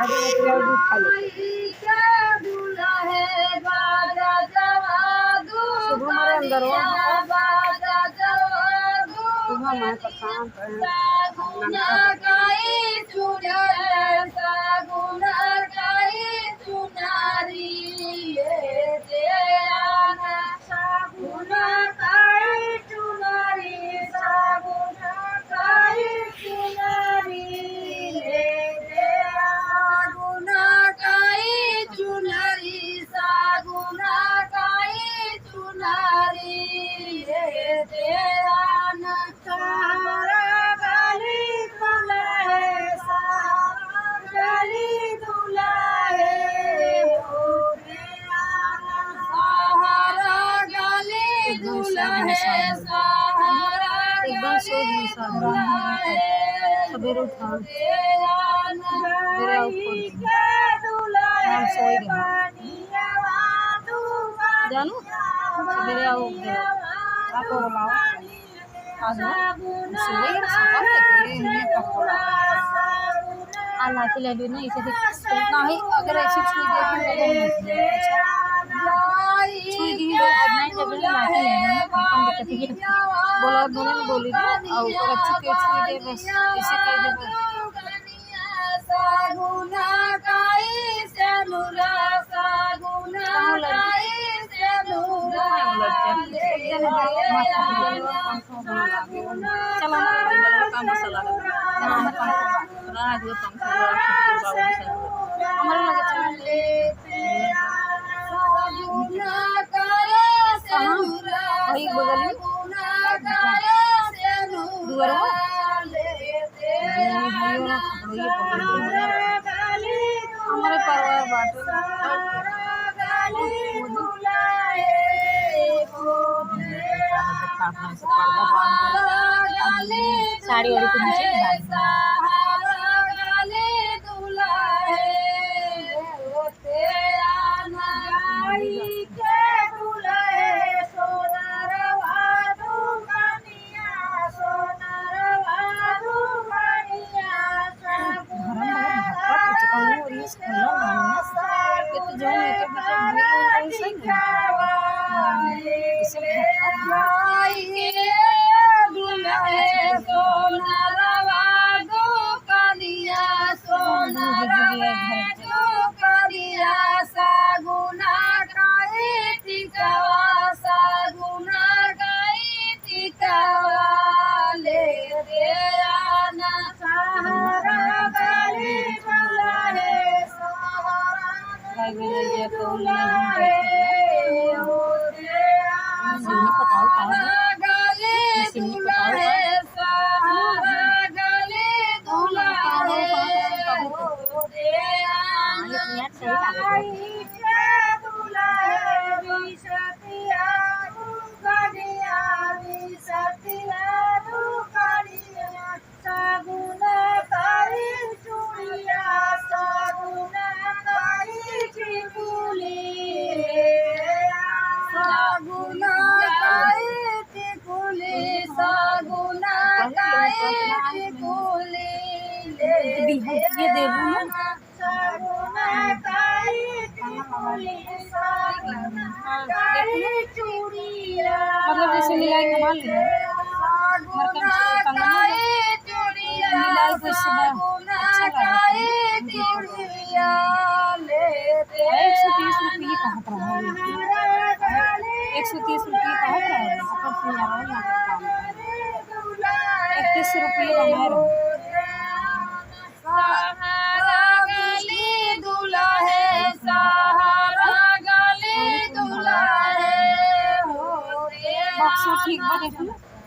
दूध खा लो। शुभ हमारे अंदर हो, शुभ हमारे प्रशांत एकदम सवेरे उठा जानू सवेरे आओ आला के ले ना इसे ना ही अगर ऐसी छुई दी नहीं जब ला के लेना बोला दोनों ने बोली थी और अच्छी के छुई दे बस ऐसे कर दे हमारे परिवार बाटे साड़ी वाड़ी को नीचे ये दे मतलब जैसे मिलाई कमा ली मिलाई अच्छा लगा 130 रुपये कहाँ पर 130 रुपये कहाँ पर 31 रुपये बना रहा ठीक बा देखो।